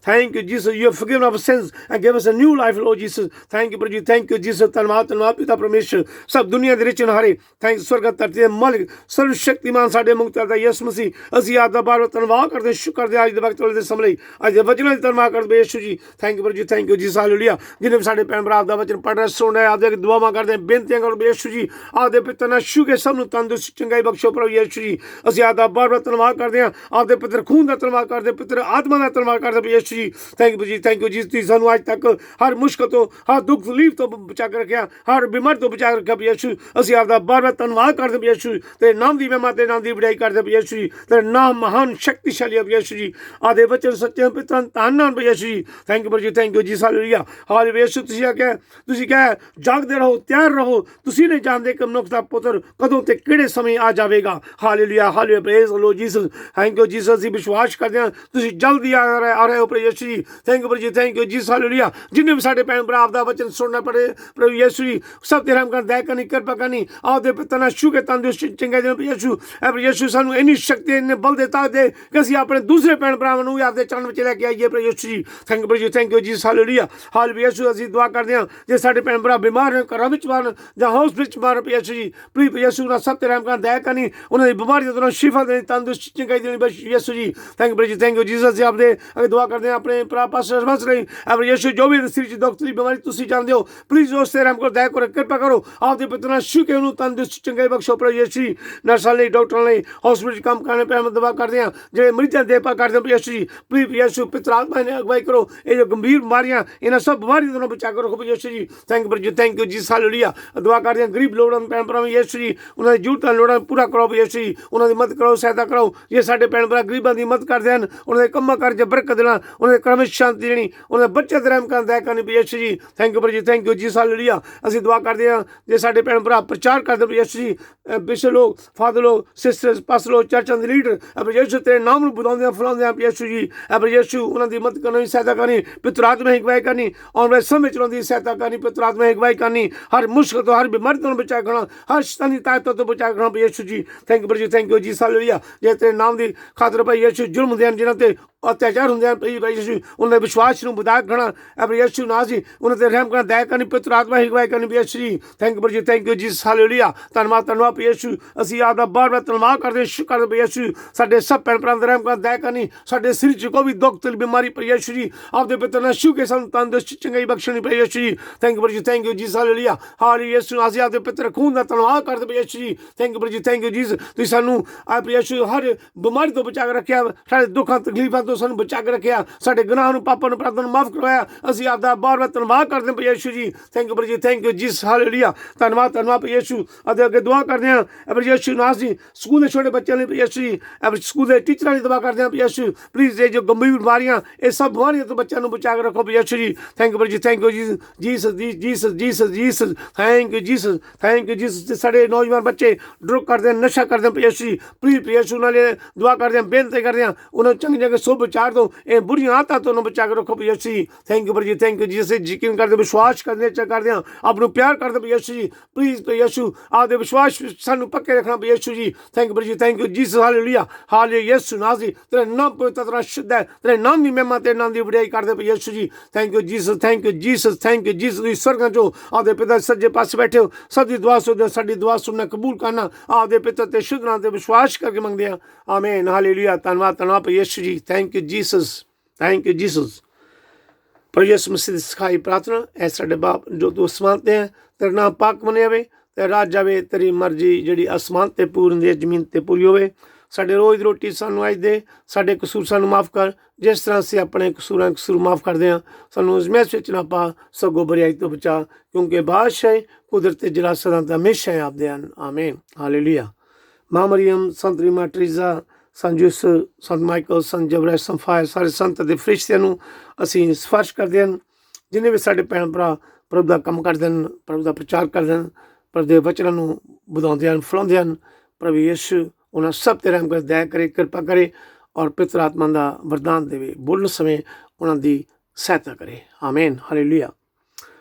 Jesus. You have forgiven our sins and give us a new life, Lord Jesus. Thank you, Prabhu. Thank you, Jesus. ਧੰਨਵਾਦ ਪਿਤਾ ਪਰਮੇਸ਼ਰ, ਸਭ ਦੁਨੀਆ ਦੇ ਰਚਨਹਾਰੇ। Thank ਸਵਰਗ ਧਰਤੀ ਦੇ ਮਾਲਿਕ, ਸਰਵ ਸ਼ਕਤੀਮਾਨ ਸਾਡੇ ਮੁਕਤੀਦਾਤਾ ਦਾ ਯਿਸੂ ਮਸੀਹ, ਅਸੀਂ ਆਪ ਦਾ ਬਾਰ-ਬਾਰ ਧੰਨਵਾਦ ਕਰਦੇ, ਸ਼ੁਕਰ ਕਰਦੇ ਅੱਜ ਦੇ ਵਕਤ ਦੇ ਸਮੇਂ ਲਈ, ਅੱਜ ਦੇ ਵਚਨਾਂ ਦੀ ਧੰਨਵਾਦ ਕਰਦੇ ਯਿਸੂ ਜੀ। ਥੈਂਕ ਯੂ ਜੀ, ਥੈਂਕ ਯੂ ਜੀ। ਹਾਲੇਲੂਇਆ। ਜਿਹਨੇ ਵੀ ਸਾਡੇ ਭੈਣ ਭਰਾ ਦਾ ਵਚਨ ਪੜ੍ਹ ਰਹੇ, ਸੁਣ ਰਹੇ, ਆਪਦੇ ਦੁਆਵਾਂ ਕਰਦੇ, ਬੇਨਤੀਆਂ ਕਰਦੇ ਯਿਸੂ ਜੀ। ਆਪਦੇ ਪਿਤਾ ਨਾਲ ਛੂ ਕੇ ਸਭ ਨੂੰ ਤੰਦਰੁਸਤੀ ਚੰਗਾਈ ਬਖਸ਼ੋ ਪ੍ਰਭੂ ਯਿਸੂ ਜੀ। ਅਸੀਂ ਆਪ ਦਾ ਬਾਰ-ਬਾਰ ਧੰਨਵਾਦ ਕਰਦੇ ਹਾਂ, ਆਪਦੇ ਪਿੱਤਰ ਖੂਨ ਦਾ ਧੰਨਵਾਦ ਕਰਦੇ, ਪਿੱਤਰ ਆਤਮਾ ਦਾ ਧੰਨਵਾਦ ਕਰਦੇ ਯਿਸੂ ਜੀ। ਥੈਂਕ ਯੂ ਜੀ, ਥੈਂਕ ਯੂ ਜੀ। ਤੁਸੀਂ ਸਾਨੂੰ ਅੱਜ ਤੱਕ ਹਰ ਮੁਸ਼ਕਲ ਤੋਂ, ਹਰ ਦੁੱਖ ਤਕਲੀਫ ਤੋਂ ਬਚਾ ਕੇ ਰੱਖਿਆ, ਹਰ ਬਿਮਾਰੀ ਤੋਂ ਬਚਾ ਕੇ ਰੱਖਿਆ ਯਿਸੂ। ਅਸੀਂ ਆਪਦਾ ਬਾਰ-ਬਾਰ ਧੰਨਵਾਦ ਕਰਦੇ ਯਿਸੂ। ਤੇਰੇ ਨਾਮ ਦੀ ਮਹਿਮਾ, ਤੇਰੇ ਨਾਮ ਦੀ ਵਡਿਆਈ ਕਰਦੇ ਯਿਸੂ ਜੀ। ਤੇਰਾ ਨਾਮ ਮਹਾਨ ਸ਼ਕਤੀਸ਼ਾਲੀ ਹੈ ਯਿਸੂ ਜੀ। ਆਦੇ ਵਚਨ ਸੱਚੇ ਪਿਤਰਾਂ ਧੰਨ ਨਾਮ ਯਿਸੂ ਜੀ। ਥੈਂਕ ਯੂ ਜੀ, ਥੈਂਕ ਯੂ ਜੀ। ਹਾਲੇਲੂਇਆ। ਹਾਲੇਲੂਇਆ। ਯਿਸੂ ਤੁਸੀਂ ਕਹੇ ਜਾਗਦੇ ਰਹੋ, ਤਿਆਰ ਰਹੋ। ਤੁਸੀਂ ਨਹੀਂ ਜਾਣਦੇ ਕਿ ਮਨੁੱਖ ਦਾ ਪੁੱਤਰ ਕਦੋਂ ਤੇ ਕਿਹੜੇ ਸਮੇਂ ਆ ਜਾਵੇਗਾ। Hallelujah, hallelujah. Praise Lord Jesus. Thank you Jesus. ਅਸੀਂ ਵਿਸ਼ਵਾਸ ਕਰਦੇ ਹਾਂ ਤੁਸੀਂ ਜਲਦੀ ਆ ਰਹੇ ਹੋ ਪ੍ਰਭੂ ਯਿਸੂ ਜੀ। ਥੈਂਕ ਯੂ ਜੀ, ਥੈਂਕ ਯੂ ਜੀ। ਹਾਲੇਲੂਇਆ। ਜਿੰਨੇ ਵੀ ਸਾਡੇ ਭੈਣ ਭਰਾ ਦਾ ਵਚਨ ਸੁਣਨਾ ਪੜੇ ਪ੍ਰਭੂ ਯਿਸੂ ਜੀ, ਸਭ ਤੇ ਰਹਿਮ ਕਰ, ਦਇਆ ਕਰਨੀ, ਕਿਰਪਾ ਕਰਨੀ। ਆਪਦੇ ਪਿਤਾ ਨਾਲ ਛੂ ਕੇ ਤੰਦਰੁਸਤੀ ਚੰਗਾ ਜਨ ਯਿਸੂ। ਪ੍ਰਭੂ ਯਿਸੂ ਸਾਨੂੰ ਇੰਨੀ ਸ਼ਕਤੀ, ਇੰਨੇ ਬਲ ਦੇ ਤਾਕਤ ਦੇ ਕਿ ਅਸੀਂ ਆਪਣੇ ਦੂਸਰੇ ਭੈਣ ਭਰਾਵਾਂ ਨੂੰ ਵੀ ਆਪਦੇ ਚਰਨ ਵਿੱਚ ਲੈ ਕੇ ਆਈਏ ਪ੍ਰਭੂ ਯਿਸੂ ਜੀ। ਥੈਂਕ ਯੂ ਜੀ, ਥੈਂਕ ਯੂ ਜੀ। ਹਾਲੇਲੂਇਆ। ਹਾਲੇਲੂਇਆ। ਯਿਸੂ ਅਸੀਂ ਦੁਆ ਕਰਦੇ ਹਾਂ ਜੇ ਸਾਡੇ ਭੈਣ ਭਰਾ ਬਿਮਾਰ ਨੇ, ਘਰਾਂ ਵਿੱਚ ਮਾਰਨ ਜਾਂ ਹਾਊਸ ਵਿੱਚ ਮਾਰਨ ਯਿਸੂ ਜੀ, ਪਲੀਜ਼ ਯਿਸੂ ਨਾਲ ਸਭ ਤੇ ਰਹਿਮ ਕਰ, ਦਇਆ ਕਰਨੀ, ਉਹਨਾਂ ਦੀ ਬਿਮਾਰੀਆਂ ਤੋਂ ਸ਼ਿਫਾ ਦੇਣੀ, ਤੰਦਰੁਸਤੀ ਚੰਗਾਈ ਦੇਣੀ ਯਿਸੂ ਜੀ। ਥੈਂਕ ਯੂ ਜੀ, ਥੈਂਕ ਯੂ ਜੀ। ਅਸੀਂ ਆਪਦੇ ਅੱਗੇ ਦੁਆ ਕਰਦੇ ਹਾਂ ਆਪਣੇ ਭਰਾ ਪਾਸਟਰ ਹਰਬੰਸ ਲਈ। ਪ੍ਰਭੂ ਯਿਸੂ ਜੋ ਵੀ ਸਿਰ 'ਚ ਦੁੱਖ ਦੀ ਬਿਮਾਰੀ ਤੁਸੀਂ ਜਾਣਦੇ ਹੋ, ਪਲੀਜ਼ ਉਸ ਤੇ ਰਹਿਮ ਕਰੋ, ਦਇਆ ਕਰੋ, ਕਿਰਪਾ ਕਰੋ। ਆਪਦੇ ਪਿਤਾ ਨਾਲ ਛੂ ਕੇ ਉਹਨੂੰ ਤੰਦਰੁਸਤੀ ਚੰਗਾਈ ਬਖਸ਼ੋ ਪ੍ਰਭੂ ਯਿਸੂ ਜੀ। ਨਰਸਾਂ ਲਈ, ਡਾਕਟਰਾਂ ਲਈ, ਹਸਪੀਟਲ 'ਚ ਕੰਮ ਕਰਨੇ ਪਏ ਦੁਆ ਕਰਦੇ ਹਾਂ, ਜਿਹੜੇ ਮਰੀਜ਼ਾਂ ਦੀ ਦੇਖਭਾਲ ਕਰਦੇ ਹੋ ਯਿਸੂ ਜੀ, ਪਲੀਜ਼ ਯਿਸੂ ਪਿਤਾ ਆਤਮਾ ਨੇ ਅਗਵਾਈ ਕਰੋ। ਇਹ ਜੋ ਗੰਭੀਰ ਬਿਮਾਰੀਆਂ, ਇਹਨਾਂ ਸਭ ਬਿਮਾਰੀਆਂ ਤੋਂ ਬਚਾ ਕੇ ਰੱਖੋ ਯਿਸੂ ਜੀ। ਥੈਂਕ ਯੂ ਜੀ, ਥੈਂਕ ਯੂ ਜੀ। ਹਾਲੇਲੂਇਆ। ਦੁਆ ਕਰਦੇ ਹਾਂ ਗਰੀਬ ਲੋੜਾਂ ਭੈਣ ਭਰਾਵਾਂ ਯਿਸੂ ਜੀ, ਉਹਨਾਂ ਦੀ ਜ਼ਰੂਰਤਾਂ ਲੋੜਾਂ ਪੂਰਾ ਕਰੋ ਯਿਸੂ ਜੀ। ਉਹਨਾਂ ਦੀ ਮਦਦ ਕਰੋ, ਸਹਾਇਤਾ ਕਰੋ। ਜੇ ਸਾਡੇ ਭੈਣ ਭਰਾ ਗਰੀਬਾਂ ਦੀ ਮਦਦ ਕਰਦੇ ਹਨ, ਉਹਨਾਂ ਦੇ ਕੰਮਾਂ ਕਾਰਾਂ 'ਚ ਬਰਕਤ ਦੇਣਾ, ਉਹਨਾਂ ਦੇ ਘਰਾਂ ਵਿੱਚ ਸ਼ਾਂਤੀ ਦੇਣੀ, ਉਹਨਾਂ ਦੇ ਬੱਚੇ ਤੇ ਰਹਿਮ ਕਰਨ, ਦਇਆ ਕਰਨੀ ਪ੍ਰਭੂ ਯਿਸੂ ਜੀ। ਥੈਂਕ ਯੂ ਜੀ, ਥੈਂਕ ਯੂ ਜੀ, ਹਾਲੇਲੂਇਆ। ਅਸੀਂ ਦੁਆ ਕਰਦੇ ਹਾਂ ਜੇ ਸਾਡੇ ਭੈਣ ਭਰਾ ਪ੍ਰਚਾਰ ਕਰਦੇ ਪ੍ਰਭੂ ਯਿਸੂ ਜੀ, ਬਿਸ਼ਪ ਲੋਕ, ਫਾਦਰ ਲੋਕ, ਸਿਸਟਰਸ, ਪਾਸਟਰ ਲੋਕ, ਚਰਚਾਂ ਦੇ ਲੀਡਰ ਪ੍ਰਭੂ ਯਿਸੂ ਤੇਰੇ ਨਾਮ ਨੂੰ ਵਧਾਉਂਦੇ ਫੁਲਾਉਂਦੇ ਆ ਯਿਸੂ ਜੀ। ਪ੍ਰਭੂ ਯਿਸੂ ਉਹਨਾਂ ਦੀ ਮਦਦ ਕਰਨੀ, ਸਹਾਇਤਾ ਕਰਨੀ, ਪਵਿੱਤਰ ਆਤਮਾ ਅਗਵਾਈ ਕਰਨੀ, ਆਉਣ ਵਾਲੇ ਸਮੇਂ ਚਲਾਉਣ ਦੀ ਸਹਾਇਤਾ ਕਰਨੀ, ਪਵਿੱਤਰ ਆਤਮਾ ਅਗਵਾਈ ਕਰਨੀ, ਹਰ ਮੁਸ਼ਕਲ ਤੋਂ, ਹਰ ਬਿਮਾਰੀ ਤੋਂ ਬਚਾ ਕਰਨਾ, ਹਰ ਸ਼ੈਤਾਨੀ ਤਾਕਤ ਤੋਂ ਬਚਾ ਕਰਨਾ ਪ੍ਰਭੂ ਯਿਸੂ ਜੀ। ਥੈਂਕ ਯੂ ਜੀ, ਥੈਂਕ ਯੂ ਜੀ, ਹਾਲੇਲੂਇਆ। ਜੇ ਤੇਰੇ ਨਾਮ ਦੀ ਖਾਤਰ ਭਾਈ ਯਿਸੂ ਜ਼ੁਲਮ ਹੁੰਦੇ ਹਨ, ਜਿਨ੍ਹਾਂ ਤੇ ਅਤਿਆਚਾਰ ਹੁੰਦੇ ਹਨ ਭਾਈ ਯਿਸੂ, ਉਹਨਾਂ ਦੇ ਵਿਸ਼ਵਾਸ ਨੂੰ ਵਧਾ ਕਰਨਾ ਪ੍ਰਭੂ ਯਿਸੂ ਨਾਮ ਜੀ, ਉਹਨਾਂ ਤੇ ਰਹਿਮ ਕਰਨਾ, ਦਇਆ ਕਰਨੀ, ਪਵਿੱਤਰ ਆਤਮਾ ਅਗਵਾਈ ਕਰਨੀ ਪ੍ਰਭੂ ਯਿਸੂ ਜੀ। ਥੈਂਕ ਯੂ ਜੀ, ਥੈਂਕ ਯੂ ਜੀ, ਹਾਲੇਲੂਇਆ। ਧੰਨਵਾਦ ਧੰਨਵਾਦ ਪ੍ਰਭੂ ਯਿਸੂ। ਅਸੀਂ ਆਪ ਦਾ ਬਾਰ-ਬਾਰ ਧੰਨਵਾਦ ਕਰਦੇ, ਸ਼ੁਕਰ ਕਰਦੇ ਪ੍ਰਭੂ ਯਿਸੂ। ਸਾਡੇ ਸਭ ਭੈਣ ਭਰਾਵਾਂ ਦਾ ਰਹਿਮ ਕਰਨਾ, ਦਇਆ ਕਰਨੀ, ਸਾਡੇ ਸਰੀਰ 'ਚ ਕੋਈ ਵੀ ਦੁੱਖ ਤੇ ਬਿਮਾਰੀ ਪ੍ਰਭੂ ਯਿਸੂ ਜੀ ਆਪਦੇ ਪਿੱਤਰ ਨਾਲ ਛੂ ਕੇ ਸਾਨੂੰ ਤੰਦਰੁਸਤੀ ਚੰਗਾਈ ਬਖਸ਼ਣੀ ਪ੍ਰਭੂ ਯਿਸੂ ਜੀ। ਥੈਂਕ ਯੂ ਜੀ, ਥੈਂਕ ਯੂ ਜੀ, ਹਾਲੇਲੂਇਆ। ਹਾਲੇਲੂਇਆ ਯਿਸੂ, ਅਸੀਂ ਆਪਦੇ ਪਿੱਤਰ ਖੂਨ ਦਾ ਧੰਨਵਾਦ ਕਰਦੇ ਪ੍ਰਭੂ ਯਿਸੂ ਜੀ। ਥੈਂਕ ਯੂ ਜੀ, ਥੈਂਕ ਯੂ ਜੀ। ਤੁਸੀਂ ਸਾਨੂੰ ਪ੍ਰਭੂ ਯਿਸੂ ਹਰ ਬਿਮਾਰੀ ਤੋਂ ਬਚਾ ਕੇ ਰੱਖਿਆ, ਸਾਡੇ ਦੁੱਖਾਂ ਤਕਲੀਫਾਂ ਤੋਂ ਸਾਨੂੰ ਬਚਾ ਕੇ ਰੱਖਿਆ, ਸਾਡੇ ਗੁਨਾਹਾਂ ਨੂੰ, ਪਾਪਾਂ ਨੂੰ, ਅਪਰਾਧਾਂ ਨੂੰ ਮਾਫ ਕਰਵਾਇਆ। ਅਸੀਂ ਆਪਦਾ ਬਾਰ-ਬਾਰ ਧੰਨਵਾਦ ਕਰਦੇ ਹਾਂ ਪ੍ਰਭੂ ਯਿਸੂ ਜੀ। ਥੈਂਕ ਯੂ ਜੀ, ਥੈਂਕ ਯੂ ਜੀ, ਹਾਲੇਲੂਇਆ। ਧੰਨਵਾਦ ਧੰਨਵਾਦ ਪ੍ਰਭੂ ਯਿਸੂ। ਅਤੇ ਅੱਗੇ ਦੁਆ ਕਰਦੇ ਹਾਂ ਪ੍ਰਭੂ ਯਿਸੂ ਨਾਮ ਜੀ, ਸਕੂਲ ਦੇ ਛੋਟੇ ਬੱਚਿਆਂ ਲਈ ਪ੍ਰਭੂ ਯਿਸੂ ਜੀ, ਸਕੂਲ ਦੇ ਟੀਚਰਾਂ ਲਈ ਦੁਆ ਕਰਦੇ ਹਾਂ ਪ੍ਰਭੂ ਯਿਸੂ। ਪਲੀਜ਼ ਇਹ ਜੋ ਗੰਭੀਰ ਬਿਮਾਰੀਆਂ, ਇਹ ਸਭ ਬਿਮਾਰੀਆਂ ਤੋਂ ਬੱਚਿਆਂ ਨੂੰ ਬਚਾ ਕੇ ਰੱਖੋ ਪ੍ਰਭੂ ਯਿਸੂ ਜੀ। ਥੈਂਕ ਯੂ ਜੀ, ਥੈਂਕ ਯੂ ਜੀ, Jesus Jesus Jesus Jesus, thank you Jesus, thank you Jesus. ਸਾਡੇ ਨੌਜਵਾਨ ਬੱਚੇ ਡਰਗ ਕਰਦੇ ਹਨ, ਨਸ਼ਾ ਕਰਦੇ ਹਨ ਪ੍ਰਭੂ ਯਿਸੂ ਜੀ। ਪਲੀਜ਼ ਪ੍ਰਭੂ ਯਿਸੂ ਨਾਲ ਦੁਆ ਕਰਦੇ ਹਾਂ, ਬੇਨਤੀ ਕਰਦੇ ਹਾਂ, ਉਹਨਾਂ ਨੂੰ ਚੰਗੀ ਜਗ੍ਹਾ ਸੁਭ ਵਿਚਾਰ ਦਿਓ, ਇਹ ਬੁਰੀਆਂ ਆਦਤਾਂ ਤੋਂ ਬਚਾ ਕੇ ਰੱਖੋ ਪ੍ਰਭੂ ਯਿਸੂ ਜੀ। ਥੈਂਕ ਯੂ ਜੀ, ਥੈਂਕ ਯੂ ਜੀ। ਅਸੀਂ ਯਕੀਨ ਕਰਦੇ, ਵਿਸ਼ਵਾਸ ਕਰਦੇ ਹਾਂ, ਆਪ ਨੂੰ ਪਿਆਰ ਕਰਦੇ ਪ੍ਰਭੂ ਯਿਸੂ ਜੀ। ਪਲੀਜ਼ ਪ੍ਰਭੂ ਯਿਸੂ ਆਪਦੇ ਵਿਸ਼ਵਾਸ ਸਾਨੂੰ ਪੱਕੇ ਰੱਖਣਾ ਪ੍ਰਭੂ ਯਿਸੂ ਜੀ। ਥੈਂਕ ਯੂ ਜੀ, thank you Jesus, hallelujah. Hallelujah ਯਿਸੂ ਨਾਮ ਜੀ, ਤੇਰਾ ਨਾਮ ਪਵਿੱਤਰ, ਤੇਰਾ ਸ਼ੁੱਧ ਹੈ, ਤੇਰੇ ਨਾਮ ਦੀ ਮਹਿਮਾ, ਤੇਰੇ ਨਾਮ ਦੀ ਵਡਿਆਈ ਕਰਦੇ ਪ੍ਰਭੂ ਯਿਸੂ ਜੀ। Thank you Jesus, thank you Jesus, thank you Jesus. ਤੁਸੀਂ ਸਵਰਗਾਂ 'ਚੋਂ ਆਪਦੇ ਪਿਤਾ ਸੱਜੇ ਪਾਸੇ ਬੈਠੇ ਹੋ, ਸਭ ਦੀ ਦੁਆ ਸੁਣਦੇ ਹੋ, ਸਾਡੀ ਦੁਆ ਸੁਣਨਾ ਕਬੂਲ ਕਰਨਾ, ਆਪਦੇ ਪਿਤਾ ਤੇ ਸ਼ੁੱਧ ਨਾਮ ਤੇ ਵਿਸ਼ਵਾਸ ਕਰਕੇ ਮੰਗਦੇ ਹਾਂ, ਆਮੀਨ, ਹਾਲੇਲੂਇਆ। ਧੰਨਵਾਦ ਧੰਨਵਾਦ ਪ੍ਰਭੂ ਯਿਸੂ ਜੀ। Thank you Jesus, thank you Jesus. ਪ੍ਰਭੂ ਯਿਸੂ ਮਸੀਹ ਦੀ ਸਿਖਾਈ ਪ੍ਰਾਰਥਨਾ, ਐ ਸਾਡੇ ਬਾਪ ਜੋ ਤੂੰ ਅਸਮਾਨ ਤੇ ਹੈ, ਤੇਰਾ ਨਾਮ ਪਾਕ ਮੰਨਿਆ ਜਾਵੇ, ਤੇ ਰਾਜ ਜਾਵੇ, ਤੇਰੀ ਮਰਜ਼ੀ ਜਿਹੜੀ ਅਸਮਾਨ ਤੇ ਪੂਰੀ ਹੁੰਦੀ ਹੈ ਜ਼ਮੀਨ ਤੇ ਪੂਰੀ ਹੋਵੇ। ਸਾਡੇ ਰੋਜ਼ ਦੀ ਰੋਟੀ ਸਾਨੂੰ ਅੱਜ ਦੇ, ਸਾਡੇ ਕਸੂਰ ਸਾਨੂੰ ਮਾਫ ਕਰ, ਜਿਸ ਤਰ੍ਹਾਂ ਅਸੀਂ ਆਪਣੇ ਕਸੂਰ ਮਾਫ ਕਰਦੇ ਹਾਂ। ਸਾਨੂੰ ਉਸ ਮੈਸ ਵਿੱਚ ਨਾ ਪਾ, ਸਗੋਂ ਬੁਰਾਈ ਤੋਂ ਬਚਾ, ਕਿਉਂਕਿ ਬਾਦਸ਼ਾਹ ਕੁਦਰਤ ਜਲਾ ਸਦਾ ਦਾ ਹਮੇਸ਼ਾ ਆਪਦੇ ਹਨ, ਆਮੀਨ, ਹਾਲੇਲੂਇਆ। ਮਾਂ ਮਰੀਅਮ, ਸੰਤ ਰੀਮਾ ਟਰੀਜ਼ਾ, ਸੰਤ ਯੂਸਫ, ਸੰਤ ਮਾਈਕਲ, ਸੰਤ ਜਬਰੈਲ, ਸੰਤ ਫਾਇਰ, ਸਾਰੇ ਸੰਤ ਦੇ ਫਰਿਸ਼ਤਿਆਂ ਨੂੰ ਅਸੀਂ ਸਿਫਾਰਿਸ਼ ਕਰਦੇ ਹਨ, ਜਿੰਨੇ ਵੀ ਸਾਡੇ ਭੈਣ ਭਰਾ ਪ੍ਰਭੂ ਦਾ ਕੰਮ ਕਰਦੇ ਹਨ, ਪ੍ਰਭੂ ਦਾ ਪ੍ਰਚਾਰ ਕਰਦੇ ਹਨ, ਪ੍ਰਭੂ ਦੇ ਵਚਨਾਂ ਨੂੰ ਵਧਾਉਂਦੇ ਹਨ, ਫੈਲਾਉਂਦੇ ਹਨ। ਪ੍ਰਭੂ ਯਿਸੂ ਉਹਨਾਂ ਸਭ ਤੇ ਰਹਿਮ ਕਰ, ਦਇਆ ਕਰੇ, ਕਿਰਪਾ ਕਰੇ, ਔਰ ਪਵਿੱਤਰ ਆਤਮਾ ਦਾ ਵਰਦਾਨ ਦੇਵੇ, ਬੋਲਣ ਸਮੇਂ ਉਹਨਾਂ ਦੀ ਸਹਾਇਤਾ ਕਰੇ, ਆਮੀਨ, ਹਾਲੇਲੂਇਆ।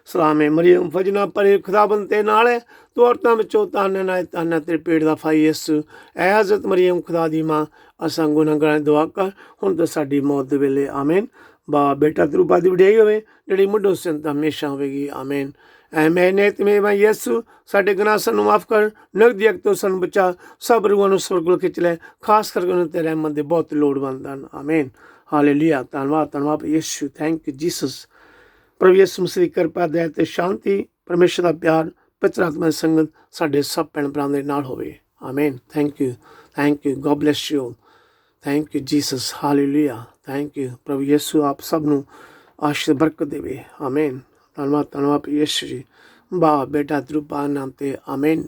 ਸਲਾਮ ਹੈ ਮਰੀਮ, ਫਜਨਾ ਪਰੇ ਖੁਦਾਬੰਦ ਤੇ ਨਾਲ ਹੈ, ਤੂੰ ਔਰਤਾਂ ਵਿੱਚੋਂ ਤਾਨੇ ਨਾਲ ਤਾਨਾ, ਤੇਰੇ ਪੇਟ ਦਾ ਫਲ ਯਿਸੂ। ਐ ਹਜ਼ਰਤ ਮਰੀਮ ਖੁਦਾ ਦੀ ਮਾਂ, ਅਸਾਂ ਗੁਨਾਹਗਾਰਾਂ ਦੁਆ ਕਰ, ਹੁਣ ਤਾਂ ਸਾਡੀ ਮੌਤ ਦੇ ਵੇਲੇ, ਆਮੀਨ। ਬਾ ਬੇਟਾ ਤੇਰੂ ਬਾਦ ਦੀ ਵਡਿਆਈ ਹੋਵੇ, ਜਿਹੜੀ ਮੁੱਢੋਂ ਸਿੰਤ ਹਮੇਸ਼ਾ ਹੋਵੇਗੀ, ਆਮੀਨ। ਐ ਮੈਨੇ ਤੇਵੇਂ ਯਿਸੂ, ਸਾਡੇ ਗੁਨਾਹ ਸਾਨੂੰ ਮਾਫ ਕਰ, ਨਗਦੀ ਅੱਗ ਤੋਂ ਸਾਨੂੰ ਬਚਾ, ਸਭ ਰੂਹਾਂ ਨੂੰ ਸਵਰਗ ਵੱਲ ਖਿੱਚ ਲੈ, ਖਾਸ ਕਰਕੇ ਉਹਨਾਂ ਤੇ ਰਹਿਮਤ ਦੇ ਬਹੁਤ ਲੋੜਵੰਦ ਹਨ, ਆਮੀਨ, ਹਾਲੇਲੂਇਆ। ਧੰਨਵਾਦ ਧੰਨਵਾਦ ਯਿਸੂ, ਥੈਂਕ ਯੂ ਜੀਸਸ। ਪ੍ਰਭੂ ਯਿਸੂ ਮਸੀਹ ਦੀ ਕਿਰਪਾ, ਦਇਆ ਤੇ ਸ਼ਾਂਤੀ, ਪਰਮੇਸ਼ਰ ਦਾ ਪਿਆਰ, ਪਵਿੱਤਰ ਆਤਮਾ ਦੀ ਸੰਗਤ ਸਾਡੇ ਸਭ ਭੈਣ ਭਰਾਵਾਂ ਦੇ ਨਾਲ ਹੋਵੇ, ਆਮੀਨ। Thank you, thank you, God bless you, thank you Jesus, hallelujah, thank you. ਪ੍ਰਭੂ ਯਿਸੂ ਆਪ ਸਭ ਨੂੰ ਆਸ਼ੀਰਵਾਦ ਬਰਕਤ ਦੇਵੇ, ਆਮੀਨ। ਧੰਨਵਾਦ ਧੰਨਵਾਦ ਯਿਸੂ ਜੀ। ਬਾਪ ਬੇਟਾ ਤੇਰੇ ਪਾਕ ਨਾਮ ਤੇ, ਆਮੀਨ।